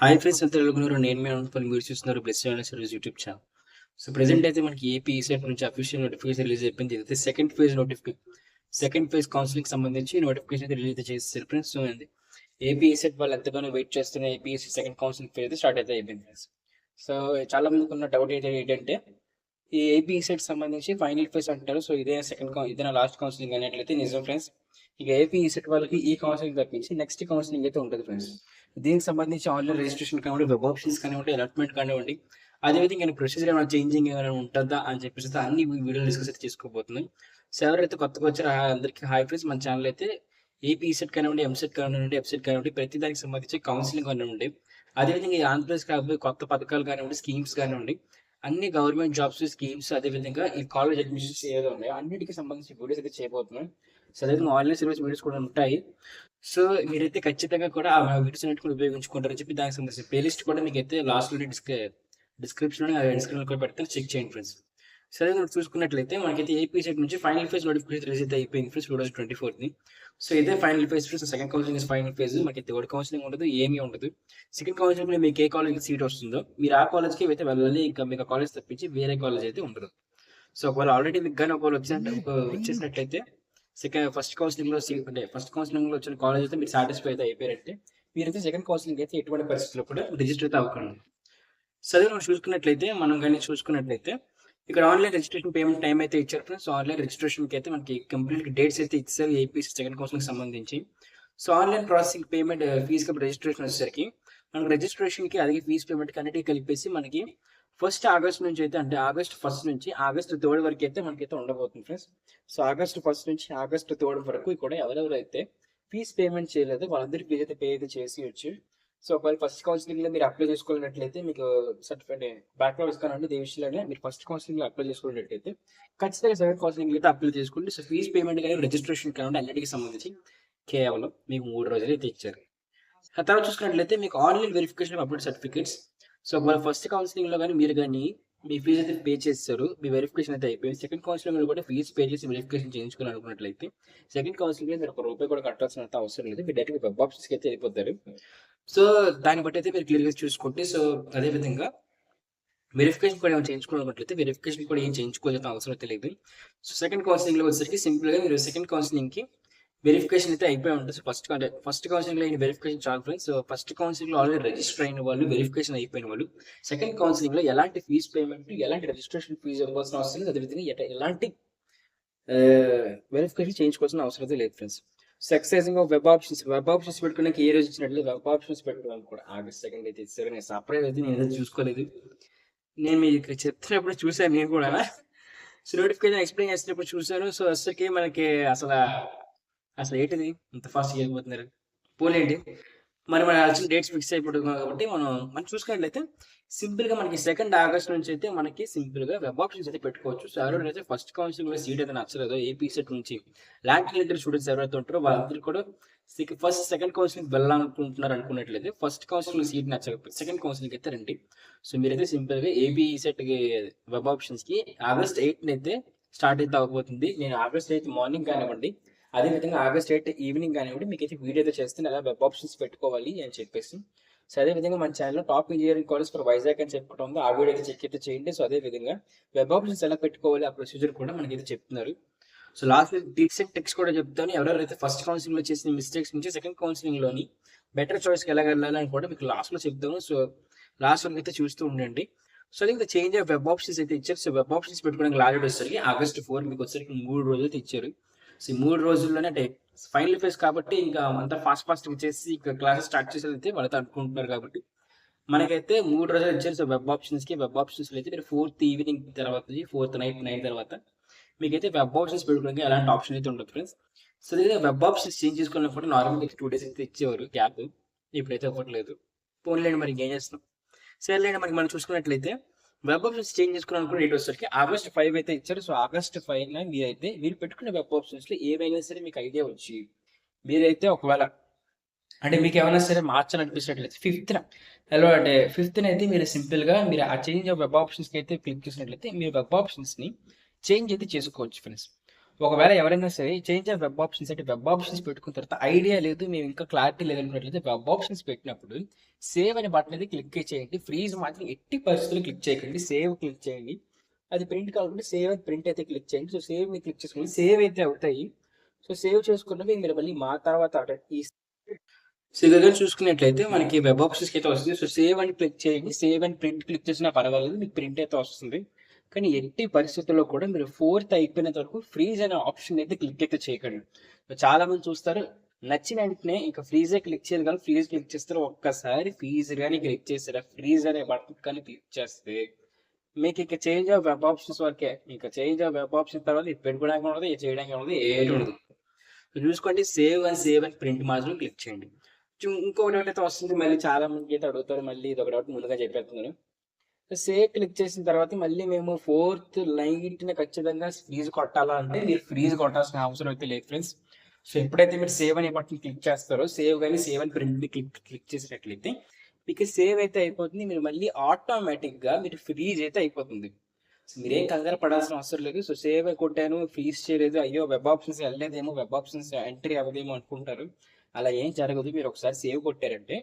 Hi friends, అంతా తెలుగున్నారు. నేను మీ అనుకుని మీరు చూస్తున్నారు bless service YouTube channel. So present అయితే మనకి ఏపీ ఈసెట్ నుంచి అఫీషియల్ నోటిఫికేషన్ రిలీజ్ అయిపోయింది. ఇదైతే సెకండ్ ఫేజ్ కౌన్సిలింగ్ సంబంధించి నోటిఫికేషన్ అయితే రిలీజ్ చేసేసారు ఫ్రెండ్స్. సో అది ఏపీ ఈసెట్ వాళ్ళు ఎంతగానో వెయిట్ చేస్తున్న ఏపీఎస్సీ సెకండ్ కౌన్సిలింగ్ ఫేజ్ అయితే స్టార్ట్ అయితే అయిపోయింది ఫ్రెండ్స్. సో చాలా మందికి ఉన్న డౌట్ అయితే ఏంటంటే ఈ ఏపీ ఈసెట్ సంబంధించి ఫైనల్ ఫేజ్ అంటారు. సో ఇదే లాస్ట్ కౌన్సిలింగ్ అనేట్లయితే నిజం ఫ్రెండ్స్. ఇక ఏపీ ఈసెట్ వాళ్ళకి ఈ కౌన్సిలింగ్ తప్పించి నెక్స్ట్ కౌన్సిలింగ్ అయితే ఉంటుంది ఫ్రెండ్స్. దీనికి సంబంధించి ఆన్లైన్ రిజిస్ట్రేషన్ కానివ్వండి, వెబ్ ఆప్షన్స్ కానివ్వండి, అలాట్మెంట్ కానివ్వండి, అదేవిధంగా ప్రొసీజర్ ఏమైనా చేంజింగ్ ఏమైనా ఉంటుందా అని చెప్పేసి అన్ని వీడియోలు డిస్కస్ అయితే చేసుకోబోతున్నాయి. సో ఎవరైతే కొత్తగా వచ్చారో అందరికీ హాయ్ ఫ్రెండ్స్. మన ఛానల్ అయితే ఏపీ సెట్ కానివ్వండి, ఎంసెట్ కానివ్వండి, ఎఫ్సెట్ కానివ్వండి, ప్రతి దానికి సంబంధించి కౌన్సిలింగ్ కానివ్వండి, అదేవిధంగా ఈ ఆంధ్రప్రదేశ్ కాబట్టి కొత్త పథకాలు కానివ్వండి, స్కీమ్స్ కానివ్వండి, అన్ని గవర్నమెంట్ జాబ్స్ స్కీమ్స్, అదేవిధంగా ఈ కాలేజ్ అడ్మిషన్స్ ఏదో ఉన్నాయో అన్నిటికీ సంబంధించి వీడియోస్ అయితే చేయబోతున్నాం. సో అదేవిధంగా ఆన్లైన్ సర్వీస్ వీడియోస్ కూడా ఉంటాయి. సో మీరైతే ఖచ్చితంగా కూడా ఆ వీడియోస్ అన్నిటి కూడా ఉపయోగించుకుంటారని చెప్పి దానికి సంబంధించిన ప్లేలిస్ట్ కూడా మీకు అయితే లాస్ట్లో డిస్క్రిప్షన్లో కూడా పెడతాను, చెక్ చేయండి ఫ్రెండ్స్. సరే మీరు చూసుకున్నట్లయితే మనకైతే ఏపీ సెట్ నుంచి ఫైనల్ ఫేజ్ నోటిఫికేషన్ రిలీజ్ అయితే అయిపోయింది ఫ్రెండ్స్ 2024ని. సో ఇదే final phase friends. Second counselling is final phase. మనకి థర్డ్ కౌన్సిలింగ్ ఉండదు, ఏమీ ఉండదు. సెకండ్ కౌన్సిలింగ్ మీకు ఏ కాలేజ్ సీట్ వస్తుందో మీరు ఆ కాలేజ్కి అయితే వెళ్ళాలి. ఇంకా మీకు కాలేజ్ తప్పించి వేరే కాలేజ్ అయితే ఉండదు. సో ఒకవేళ ఆల్రెడీ మీకు కానీ ఒకవేళ వచ్చేసినట్లయితే ఫస్ట్ కౌన్సిలింగ్ లో సీట్ అంటే ఫస్ట్ కౌన్సిలింగ్ లో వచ్చిన కాలేజ్ అయితే మీరు సాటిస్ఫై అయితే అయిపోయారంటే మీరైతే సెకండ్ కౌన్సిలింగ్ అయితే ఎటువంటి పరిస్థితుల్లో కూడా రిజిస్టర్ అయితే అవ్వకండి. సరే మనం చూసుకున్నట్లయితే ఇక్కడ ఆన్లైన్ రిజిస్ట్రేషన్ పేమెంట్ టైం అయితే ఇచ్చారు ఫ్రెండ్స్. ఆన్లైన్ రిజిస్ట్రేషన్కి అయితే మనకి కంప్లీట్ డేట్స్ అయితే ఇచ్చారు ఏపీ సెకండ్ కౌన్సిలింగ్ సంబంధించి. So online processing payment fee కప్పుడు రిజిస్ట్రేషన్ వచ్చేసరికి మనకి రిజిస్ట్రేషన్కి అలాగే ఫీజు పేమెంట్కి అన్నిటికీ కలిపేసి మనకి ఫస్ట్ ఆగస్ట్ నుంచి అయితే అంటే ఆగస్ట్ 1 నుంచి ఆగస్ట్ 3 వరకు అయితే మనకైతే ఉండబోతుంది ఫ్రెండ్స్. సో ఆగస్ట్ 1 నుంచి ఆగస్ట్ 3 వరకు కూడా ఎవరెవరైతే ఫీజ్ పేమెంట్ చేయలేదో వాళ్ళందరికీ ఫీజ్ అయితే పే అయితే చేసి సో ఒకవేళ ఫస్ట్ కౌన్సిలింగ్ లో మీరు అప్లై చేసుకున్నట్లయితే మీకు సర్టిఫికేట్ బ్యాక్లాగ్ ఇస్తానండి. ఈ విషయంలోనే మీరు ఫస్ట్ కౌన్సిలింగ్ లో అప్లై చేసుకున్నట్లయితే ఖచ్చితంగా సెకండ్ కౌన్సిలింగ్ అయితే అప్లై చేసుకోండి. సో ఫీజ్ పేమెంట్ కానీ రిజిస్ట్రేషన్ కానీ అన్నిటికి సంబంధించి కేవలం మీకు 3 రోజులు అయితే ఇచ్చారు. ఆ తర్వాత చూసుకున్నట్లయితే మీకు online verification upload certificates. So ఒకవేళ ఫస్ట్ కౌన్సిలింగ్ లో కానీ మీరు కానీ మీ ఫీజు అయితే పే చేస్తారు, మీ వెరిఫికేషన్ అయితే అయిపోయింది. సెకండ్ కౌన్సిలింగ్ లో కూడా ఫీజు పే చేసి వెరిఫికేషన్ చేయించుకోవాలనుకున్నట్లయితే సెకండ్ కౌన్సిలింగ్ మీరు ₹1 కూడా కట్టాల్సిన అవసరం లేదు. మీరు డైరెక్ట్ వెబ్ ఆప్షన్స్కి అయితే వెళ్ళిపోతారు. సో దాన్ని బట్టి అయితే మీరు క్లియర్గా చూసుకోండి. సో అదేవిధంగా వెరిఫికేషన్ కూడా ఏమైనా చేయించుకోవాలనుకుంటే వెరిఫికేషన్ కూడా ఏం చేయించుకోవాల్సిన అవసరం అయితే లేదు. సో సెకండ్ కౌన్సిలింగ్ లో వచ్చేసరికి సింపుల్గా మీరు సెకండ్ కౌన్సిలింగ్ కి వెరిఫికేషన్ అయితే అయిపోయి ఉంటుంది. సో ఫస్ట్ కౌన్సిలింగ్ లో వెరిఫికేషన్ చాలు ఫ్రెండ్స్. సో ఫస్ట్ కౌన్సిలింగ్ లో ఆల్రెడీ రిజిస్టర్ అయిన వాళ్ళు, వెరిఫికేషన్ అయిపోయిన వాళ్ళు సెకండ్ కౌన్సిలింగ్ లో ఎలాంటి ఫీజు పేమెంట్, ఎలాంటి రిజిస్ట్రేషన్ ఫీజు ఇవ్వాల్సిన అవసరం లేదు. అదేవిధంగా ఎలాంటి వెరిఫికేషన్ చేయించుకోవాల్సిన అవసరం అయితే లేదు ఫ్రెండ్స్. సక్సెసింగ్ ఆఫ్ వెబ్ ఆప్షన్స్ పెట్టుకున్నాక ఏ రోజు ఇచ్చినట్లు వెబ్ ఆప్షన్స్ పెట్టుకోవాలి కూడా ఆగస్ట్ 2 అయితే ఇచ్చారు. నేను సర్ప్రైజ్ అయితే నేను ఏదైతే చూసుకోలేదు. నేను మీకు చెప్తున్నప్పుడు చూసాను నేను కూడా. సో నోటిఫికేషన్ ఎక్స్ప్లెయిన్ చేసినప్పుడు చూసాను. సో అసలుకి మనకి అసలు ఏంటిది ఇంత ఫాస్ట్ చేయకపోతున్నారు పోలేండి. మరి మన వచ్చిన డేట్స్ ఫిక్స్ అయిపోతుంది కాబట్టి మనం చూసుకున్నట్లయితే సింపుల్గా మనకి 2 ఆగస్ట్ నుంచి అయితే మనకి సింపుల్గా వెబ్ ఆప్షన్స్ అయితే పెట్టుకోవచ్చు. సో ఎవరైతే ఫస్ట్ కౌన్సిలింగ్ సీట్ అయితే నచ్చలేదో ఏపీ సెట్ నుంచి ల్యాండ్ రిలేటెడ్ స్టూడెంట్స్ ఎవరైతే ఉంటారో వాళ్ళందరూ కూడా సెకండ్ కౌన్సిలింగ్ వెళ్ళాలనుకుంటున్నారు అనుకున్నట్లయితే ఫస్ట్ కౌన్సిలింగ్ సీట్ నచ్చకపోతే సెకండ్ కౌన్సిలింగ్ అయితే రండి. సో మీరైతే సింపుల్గా ఏపీ సెట్ వెబ్ ఆప్షన్స్కి ఆగస్ట్ 8 అయితే స్టార్ట్ అయితే అవ్వబోతుంది. నేను ఆగస్ట్ 8 మార్నింగ్ కానివ్వండి, అదేవిధంగా ఆగస్ట్ 8 ఈవినింగ్ కానివ్వండి మీకు అయితే వీడియో అయితే చేస్తే ఎలా వెబ్ ఆప్షన్స్ పెట్టుకోవాలి అని చెప్పేసి. సో అదేవిధంగా మన ఛానల్లో top engineering college for Vizag అని చెప్పుకుంటా ఉంది. ఆ వీడియో అయితే చెక్ అయితే చేయండి. సో అదేవిధంగా వెబ్ ఆప్షన్స్ ఎలా పెట్టుకోవాలి ఆ ప్రొసీజర్ కూడా మనకైతే చెప్తున్నారు. So last tips and tricks కూడా చెప్తాను. ఎవరెవరైతే ఫస్ట్ కౌన్సిలింగ్ లో చేసిన మిస్టేక్స్ నుంచి సెకండ్ కౌన్సిలింగ్ లోని బెటర్ చాయిస్కి ఎలా వెళ్ళాలని కూడా మీకు లాస్ట్లో చెప్తాను. సో లాస్ట్ వరకు అయితే చూస్తూ ఉండండి. సో అది చేంజ్ ఆఫ్ వెబ్ ఆప్షన్స్ అయితే ఇచ్చారు. సో వెబ్ ఆప్షన్స్ పెట్టుకోవడానికి లాస్ట్ వచ్చేసరికి ఆగస్ట్ 4 మీకు వచ్చేసరికి 3 రోజులు అయితే ఇచ్చారు. సో ఈ 3 రోజుల్లోనే అంటే ఫైనల్ ఫేజ్ కాబట్టి ఇంకా అంతా ఫాస్ట్గా చేసి ఇంకా క్లాసెస్ స్టార్ట్ చేసేది అయితే వాళ్ళతో అనుకుంటున్నారు కాబట్టి మనకైతే 3 రోజులు ఇచ్చారు. సో వెబ్ ఆప్షన్స్ అయితే మీరు 4th ఈవినింగ్ తర్వాత 4th నైట్ 9 తర్వాత మీకైతే వెబ్ ఆప్షన్స్ పెట్టుకోవడానికి ఎలాంటి ఆప్షన్ అయితే ఉంటుంది ఫ్రెండ్స్. సో ఇది వెబ్ ఆప్షన్స్ చేంజ్ చేసుకున్నప్పుడు నార్మల్గా 2 days అయితే ఇచ్చేవారు గ్యాప్, ఇప్పుడైతే అవ్వట్లేదు. ఫోన్లేండి మరి ఇంకేం చేస్తున్నాం. సరేలేండి మనకి మనం చూసుకున్నట్లయితే వెబ్ ఆప్షన్స్ చేంజ్ చేసుకున్నాను డేట్ వచ్చేసరికి ఆగస్ట్ 5 అయితే ఇచ్చారు. సో ఆగస్ట్ 5 మీరు పెట్టుకున్న వెబ్ ఆప్షన్స్ లో ఏమైనా సరే మీకు ఐడియా వచ్చి మీరైతే ఒకవేళ అంటే మీకు ఏమైనా సరే మార్చాలనిపించినట్లయితే 5th ఎలా అంటే 5th అయితే మీరు సింపుల్గా మీరు ఆ చేంజ్ ఆఫ్ వెబ్ ఆప్షన్స్కి అయితే క్లిక్ చేసినట్లయితే మీరు వెబ్ ఆప్షన్స్ని చేంజ్ అయితే చేసుకోవచ్చు ఫ్రెండ్స్. ఒకవేళ ఎవరైనా సరే చేంజ్ ఆఫ్ వెబ్ ఆప్షన్స్ అంటే వెబ్ ఆప్షన్స్ పెట్టుకున్న తర్వాత ఐడియా లేదు, మేము ఇంకా క్లారిటీ లేదనుకున్నట్లయితే వెబ్ ఆప్షన్స్ పెట్టినప్పుడు సేవ్ అనే బటన్ అనేది క్లిక్ చేయండి. ఫ్రీజ్ మాత్రం ఎట్టి పరిస్థితుల్లో క్లిక్ చేయకండి, సేవ్ క్లిక్ చేయండి. అది ప్రింట్ కావాలంటే సేవ్ అని ప్రింట్ అయితే క్లిక్ చేయండి. సో సేవ్ మీద క్లిక్ చేసుకోండి, సేవ్ అయితే అవుతాయి. సో సేవ్ చేసుకున్నవి మీరు మళ్ళీ మా తర్వాత ఈ సో ఇక్కడ చూసుకున్నట్లయితే మనకి వెబ్ ఆప్షన్స్కి అయితే వస్తుంది. సో సేవ్ అని క్లిక్ చేయండి, సేవ్ అని ప్రింట్ క్లిక్ చేసినా పర్వాలేదు, మీకు ప్రింట్ అయితే వస్తుంది. కానీ ఎట్టి పరిస్థితుల్లో కూడా మీరు 4th అయిపోయినంత వరకు ఫ్రీజ్ అనే ఆప్షన్ అయితే క్లిక్ అయితే చేయకండి. చాలా మంది చూస్తారు నచ్చిన వెంటనే ఇంకా ఫ్రీజే క్లిక్ చేయాలి కానీ ఫ్రీజ్ క్లిక్ చేస్తారు. ఒక్కసారి ఫ్రీజ్ కానీ క్లిక్ చేస్తారా, ఫ్రీజ్ అనే బటన్ కానీ క్లిక్ చేస్తే మీకు ఇంకా చేంజ్ ఆఫ్ వెబ్ ఆప్షన్స్ వరకే. ఇంకా చేంజ్ ఆఫ్ వెబ్ ఆప్షన్ తర్వాత ఇది పెట్టుకోవడానికి ఉండదు, ఇది చేయడానికి ఉండదు, ఏది ఉండదు. చూసుకోండి, సేవ్ అని ప్రింట్ మాత్రం క్లిక్ చేయండి. ఇంకొకటి అయితే వస్తుంది, మళ్ళీ చాలా మంది అయితే అడుగుతారు, మళ్ళీ ఇది ఒక డౌట్ ముందుగా చెప్పేస్తున్నాను. సేవ్ క్లిక్ చేసిన తర్వాత మళ్ళీ మేము 4th నైట్ని ఖచ్చితంగా ఫ్రీజ్ కొట్టాలా అంటే మీరు ఫ్రీజ్ కొట్టాల్సిన అవసరం అయితే లేదు ఫ్రెండ్స్. సో ఎప్పుడైతే మీరు సేవ్ అనే బటన్ క్లిక్ చేస్తారో, సేవ్ కానీ సేవ్ అని ప్రింట్ క్లిక్ చేసినట్లయితే మీకు సేవ్ అయితే అయిపోతుంది. మీరు మళ్ళీ ఆటోమేటిక్గా మీరు ఫ్రీజ్ అయితే అయిపోతుంది. సో మీరేం కంగారు పడాల్సిన అవసరం లేదు. సో సేవ్ కొట్టాను, ఫ్రీజ్ చేయలేదు, అయ్యో వెబ్ ఆప్షన్స్ వెళ్ళలేదేమో, వెబ్ ఆప్షన్స్ ఎంట్రీ అవ్వదేమో అనుకుంటారు. అలా ఏం జరగదు. మీరు ఒకసారి సేవ్ కొట్టారంటే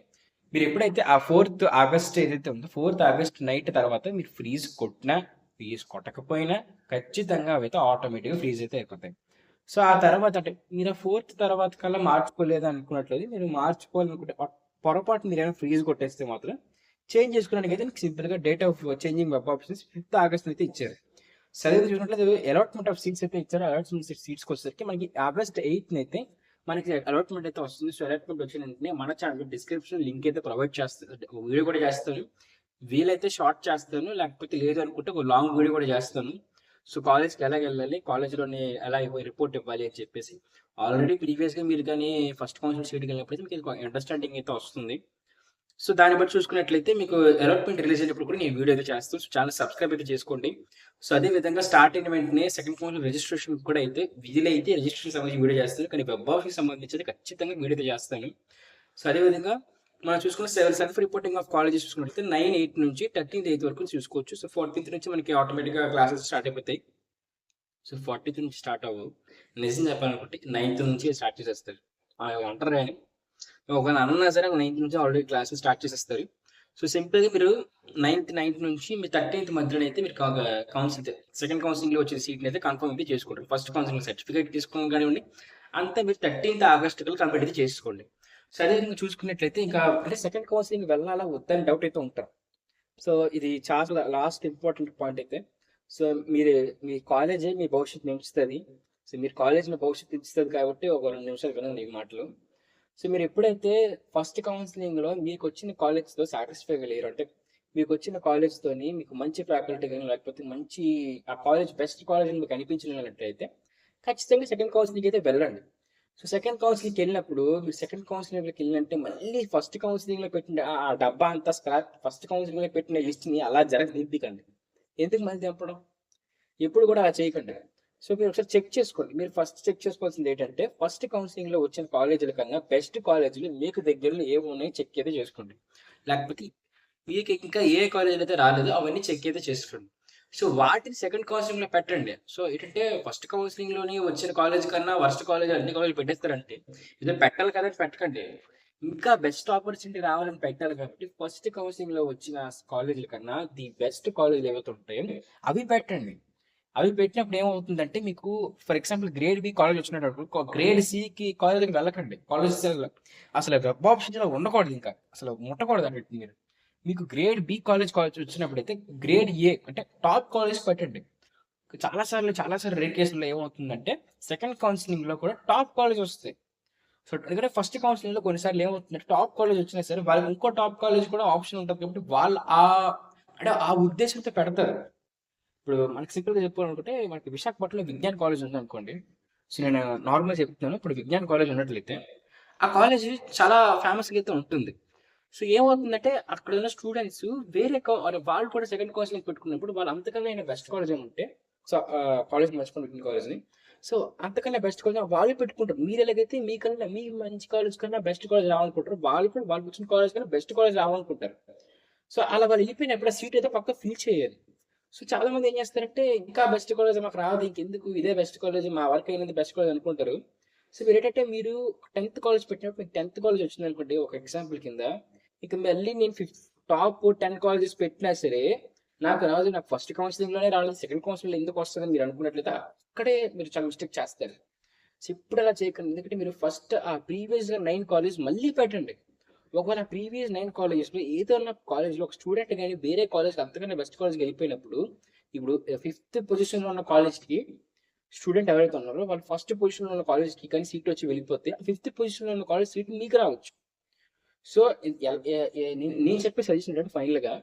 మీరు ఎప్పుడైతే ఆ 4th ఆగస్ట్ ఏదైతే ఉందో 4th ఆగస్ట్ నైట్ తర్వాత మీరు ఫ్రీజ్ కొట్టినా ఫ్రీజ్ కొట్టకపోయినా ఖచ్చితంగా అవైతే ఆటోమేటిక్గా ఫ్రీజ్ అయితే అయిపోతాయి. సో ఆ తర్వాత అంటే మీరు 4th తర్వాత కల్లా మార్చుకోలేదు అనుకున్నట్లేదు, మీరు మార్చుకోవాలనుకుంటే పొరపాటు మీరు ఏమైనా ఫ్రీజ్ కొట్టేస్తే మాత్రం చేంజ్ చేసుకోవడానికి అయితే సింపుల్గా date of changing web options 5th August అయితే ఇచ్చారు. సరే చూసినట్లయితే అలాట్మెంట్ ఆఫ్ సీట్స్ అయితే ఇచ్చారు. అలాట్మెంట్ సీట్స్కి వచ్చేసరికి మనకి ఆగస్ట్ 8th అయితే మనకి అలాట్మెంట్ అయితే వస్తుంది. సో అలాట్మెంట్ వచ్చిన వెంటనే మన ఛానల్ డిస్క్రిప్షన్ లింక్ అయితే ప్రొవైడ్ చేస్తాను, వీడియో కూడా చేస్తాను. వీలైతే షార్ట్ చేస్తాను, లేకపోతే లేదు అనుకుంటే ఒక లాంగ్ వీడియో కూడా చేస్తాను. సో కాలేజ్కి ఎలా వెళ్ళాలి, కాలేజ్లోనే ఎలా రిపోర్ట్ ఇవ్వాలి అని చెప్పేసి ఆల్రెడీ ప్రీవియస్గా మీరు కానీ ఫస్ట్ కౌన్సిల్ సీట్కి వెళ్ళినప్పుడు మీకు అండర్స్టాండింగ్ అయితే వస్తుంది. సో దాన్ని బట్టి చూసుకున్నట్లయితే మీకు అలాట్మెంట్ రిలీజ్ అయినప్పుడు కూడా నేను వీడియో అయితే చేస్తాను. సో ఛానల్ సబ్స్క్రైబ్ అయితే చేసుకోండి. సో అదే విధంగా స్టార్ట్ అయిన వెంటనే సెకండ్ కౌన్సిల్ రిజిస్ట్రేషన్ కూడా అయితే వీలైతే రిజిస్ట్రేషన్ సంబంధించి వీడియో చేస్తాను, కానీ వెబ్ ఆఫీస్కి సంబంధించి ఖచ్చితంగా వీడియో అయితే చేస్తాను. సో అదేవిధంగా మనం చూసుకున్న సెల్ఫ్ రిపోర్టింగ్ ఆఫ్ కాలేజెస్ చూసుకున్నట్లయితే 9/8 నుంచి 13th వరకు చూసుకోవచ్చు. సో 14th నుంచి మనకి ఆటోమేటిక్గా క్లాసెస్ స్టార్ట్ అయిపోతాయి. సో 14th నుంచి స్టార్ట్ అవ్వవు, నిజం చెప్పాలనుకుంటే 9th నుంచి స్టార్ట్ చేసేస్తారు. అంటారు కానీ ఒక అన్నా సరే 9th నుంచి ఆల్రెడీ క్లాసెస్ స్టార్ట్ చేసేస్తారు. సో సింపుల్గా మీరు 9th నుంచి మీ 13th మధ్యలో అయితే మీరు కౌన్సిల్ సెకండ్ కౌన్సిలింగ్లో వచ్చిన సీట్ని అయితే కన్ఫర్మ్ అయితే చేసుకోండి. ఫస్ట్ కౌన్సిలింగ్ సర్టిఫికేట్ తీసుకోవడం కానివ్వండి అంతా మీరు 13th ఆగస్ట్ కల్లా కంప్లీట్ అయితే చేసుకోండి. సో అదేవిధంగా చూసుకున్నట్లయితే ఇంకా అంటే సెకండ్ కౌన్సిలింగ్ వెళ్ళాలా వద్దని డౌట్ అయితే ఉంటారు. సో ఇది చాలా లాస్ట్ ఇంపార్టెంట్ పాయింట్ అయితే. సో మీరు మీ కాలేజే మీ భవిష్యత్తు నిలుస్తుంది. సో మీరు కాలేజ్లో భవిష్యత్తు నిలుస్తుంది కాబట్టి ఒక 2 నిమిషాలు వినండి ఈ మాటలు. సో మీరు ఎప్పుడైతే ఫస్ట్ కౌన్సిలింగ్లో మీకు వచ్చిన కాలేజ్తో సాటిస్ఫై అయ్యారు అంటే మీకు వచ్చిన కాలేజ్తోని మీకు మంచి ఫ్యాకల్టీ కానీ లేకపోతే మంచి ఆ కాలేజ్ బెస్ట్ కాలేజ్ అని మీకు అనిపించినట్లయితే ఖచ్చితంగా సెకండ్ కౌన్సిలింగ్ అయితే వెళ్ళండి. సో సెకండ్ కౌన్సిలింగ్కి వెళ్ళినప్పుడు మీరు సెకండ్ కౌన్సిలింగ్లోకి వెళ్ళినంటే మళ్ళీ ఫస్ట్ కౌన్సిలింగ్లో పెట్టిన ఆ డబ్బా అంతా ఫస్ట్ కౌన్సిలింగ్లో పెట్టిన లిస్ట్ని అలా దింపికండి. ఎందుకు మళ్ళీ దింపడం, ఎప్పుడు కూడా అలా చేయకండి. సో మీరు ఒకసారి చెక్ చేసుకోండి. మీరు ఫస్ట్ చెక్ చేసుకోవాల్సింది ఏంటంటే ఫస్ట్ కౌన్సిలింగ్లో వచ్చిన కాలేజీల కన్నా బెస్ట్ కాలేజీలు మీకు దగ్గరలో ఏమి ఉన్నాయో చెక్ అయితే చేసుకోండి. లేకపోతే మీకు ఇంకా ఏ కాలేజీలు అయితే రాలేదో అవన్నీ చెక్ అయితే చేసుకోండి. సో వాటిని సెకండ్ కౌన్సిలింగ్లో పెట్టండి. సో ఏంటంటే ఫస్ట్ కౌన్సిలింగ్లోని వచ్చిన కాలేజ్ కన్నా వర్స్ట్ కాలేజ్ అన్ని కాలేజీలు పెట్టేస్తారంటే ఇదే పెట్టాలి కదా, పెట్టకండి. ఇంకా బెస్ట్ ఆపర్చునిటీ రావాలని పెట్టాలి కాబట్టి ఫస్ట్ కౌన్సిలింగ్లో వచ్చిన కాలేజీల కన్నా ది బెస్ట్ కాలేజీలు ఏవైతే ఉంటాయో అవి పెట్టండి. అవి పెట్టినప్పుడు ఏమవుతుందంటే మీకు for example grade B college వచ్చినప్పుడు గ్రేడ్ సికి కాలేజీకి వెళ్ళకండి. కాలేజ్ అసలు వెబ్ ఆప్షన్స్ ఉండకూడదు, ఇంకా అసలు ముట్టకూడదు అన్నట్టు. మీరు మీకు గ్రేడ్ బి కాలేజ్ వచ్చినప్పుడు అయితే గ్రేడ్ ఏ అంటే టాప్ కాలేజ్ పెట్టండి. చాలాసార్లు రేర్ కేసుల్లో ఏమవుతుందంటే సెకండ్ కౌన్సిలింగ్లో కూడా టాప్ కాలేజ్ వస్తాయి. సో ఎందుకంటే ఫస్ట్ కౌన్సిలింగ్లో కొన్నిసార్లు ఏమవుతుందంటే టాప్ కాలేజ్ వచ్చినా సరే వాళ్ళకి ఇంకో టాప్ కాలేజ్ కూడా ఆప్షన్ ఉంటుంది కాబట్టి వాళ్ళు ఆ ఉద్దేశంతో పెడతారు. ఇప్పుడు మనకి సింపుల్గా చెప్పుకోవాలనుకుంటే మనకి విశాఖపట్నంలో విజ్ఞాన్ కాలేజ్ ఉంది అనుకోండి. సో నేను నార్మల్గా చెప్తున్నాను, ఇప్పుడు విజ్ఞాన్ కాలేజ్ ఉన్నట్లయితే ఆ కాలేజ్ చాలా ఫేమస్గా అయితే ఉంటుంది. సో ఏమవుతుందంటే అక్కడ ఉన్న స్టూడెంట్స్ వేరే వాళ్ళు కూడా సెకండ్ కౌన్సిలింగ్ పెట్టుకున్నప్పుడు వాళ్ళు అంతకన్నా బెస్ట్ కాలేజ్ అని ఉంటే సో కాలేజ్ మర్చిపోయిన విజ్ఞాన్ కాలేజ్ని సో అంతకన్నా బెస్ట్ కాలేజ్ వాళ్ళు పెట్టుకుంటారు. మీరు ఎలాగైతే మీకన్నా మీ మంచి కాలేజ్ కన్నా బెస్ట్ కాలేజ్ రావాలనుకుంటారు, వాళ్ళు కూడా వాళ్ళు వచ్చిన కాలేజ్ కన్నా బెస్ట్ కాలేజ్ రావాలనుకుంటారు. సో అలా వాళ్ళు వెళ్ళిపోయినప్పుడు ఆ సీట్ అయితే పక్క ఫిల్ చేయాలి. సో చాలా మంది ఏం చేస్తారంటే ఇంకా బెస్ట్ కాలేజ్ మాకు రాదు, ఇంకెందుకు ఇదే బెస్ట్ కాలేజ్, మా వరకు అయినది బెస్ట్ కాలేజ్ అనుకుంటారు. సో మీరు ఏంటంటే మీరు 10th కాలేజ్ పెట్టినప్పుడు మీకు 10th కాలేజ్ వచ్చింది అనుకోండి ఒక ఎగ్జాంపుల్ కింద, ఇక మళ్ళీ నేను టాప్ 10 కాలేజెస్ పెట్టినా సరే నాకు రాదు, నాకు ఫస్ట్ కౌన్సిలింగ్ లోనే రాలేదు, సెకండ్ కౌన్సిలింగ్ ఎందుకు వస్తుందని మీరు అనుకున్నట్లయితే అక్కడే మీరు చాలా మిస్టేక్ చేస్తారు. సో ఇప్పుడు అలా చేయకండి, ఎందుకంటే మీరు ఫస్ట్ ఆ ప్రీవియస్ గా 9 కాలేజ్ మళ్ళీ పెట్టండి. ఒకవేళ ప్రీవియస్ 9 కాలేజెస్ లో ఏదైనా కాలేజ్ లో ఒక స్టూడెంట్ కానీ వేరే కాలేజ్ అంతకన్నా బెస్ట్ కాలేజ్కి వెళ్ళిపోయినప్పుడు, ఇప్పుడు 5th పొజిషన్ లో ఉన్న కాలేజ్ కి స్టూడెంట్ ఎవరైతే ఉన్నారో వాళ్ళు ఫస్ట్ పొజిషన్ లో ఉన్న కాలేజ్ కి కానీ సీట్ వచ్చి వెళ్ళిపోతే 5th పొజిషన్ లో ఉన్న కాలేజ్ సీట్ మీకు రావచ్చు. సో నేను చెప్పే సజెషన్ ఏంటంటే ఫైనల్ గా,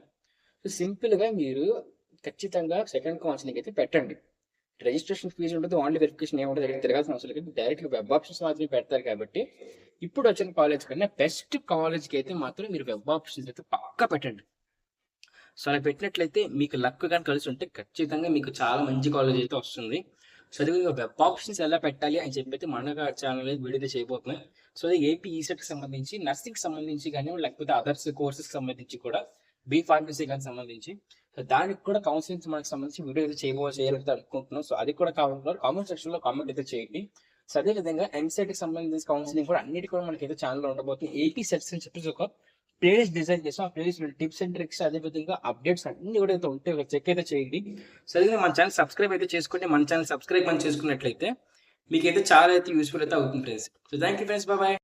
సో సింపుల్ గా మీరు ఖచ్చితంగా సెకండ్ కౌన్సిలింగ్ అయితే పెట్టండి. రిజిస్ట్రేషన్ ఫీజు ఉంటుంది, ఓన్లీ వెరిఫికేషన్ ఏముంటుంది, దగ్గర తిరగాల్సిన అవసరం లేదు, డైరెక్ట్ వెబ్ ఆప్షన్స్ మాత్రమే పెడతారు. కాబట్టి ఇప్పుడు వచ్చిన కాలేజ్ కన్నా బెస్ట్ కాలేజ్కి అయితే మాత్రం మీరు వెబ్ ఆప్షన్స్ అయితే పక్కా పెట్టండి. సో అలా పెట్టినట్లయితే మీకు లక్ కానీ కలిసి ఉంటే ఖచ్చితంగా మీకు చాలా మంచి కాలేజ్ అయితే వస్తుంది. సో అది వెబ్ ఆప్షన్స్ ఎలా పెట్టాలి అని చెప్పి అయితే మన ఛానల్ వీడియో చేయబోతున్నాయి. సో అది ఏపీ ఈసెట్కి సంబంధించి, నర్సింగ్ సంబంధించి కానీ లేకపోతే అదర్స్ కోర్సెస్ సంబంధించి కూడా, బీ ఫార్మసీ కానీ సంబంధించి, సో దానికి కూడా కౌన్సిలింగ్ మనకి సంబంధించి వీడియో అయితే చేయాలని అనుకుంటున్నాం. సో అది కూడా కావాలన్నారు కామెంట్ సెక్షన్ లో కామెంట్ అయితే చేయండి. సో అదే విధంగా ఎంసెట్ కి సంబంధించిన కౌన్సిలింగ్ కూడా అన్నిటి కూడా మనకి అయితే ఛానల్ ఉండబోతుంది. ఏపీ సెట్స్ అని చెప్పేసి ఒక ప్లేలిస్ట్ డిజైన్ చేస్తాం. ఆ ప్లేలిస్ట్ టిప్స్ అండ్ ట్రిక్స్, అదే విధంగా అప్డేట్స్ అన్ని కూడా అయితే ఉంటాయి, ఒక చెక్ అయితే చేయండి. సరిగ్గా మన ఛానల్ సబ్స్క్రైబ్ అయితే చేసుకోండి. మన ఛానల్ సబ్స్క్రైబ్ అని చేసుకున్నట్లయితే మీకైతే చాలా అయితే యూస్ఫుల్ అయితే అవుతుంది friends. So thank you friends, bye.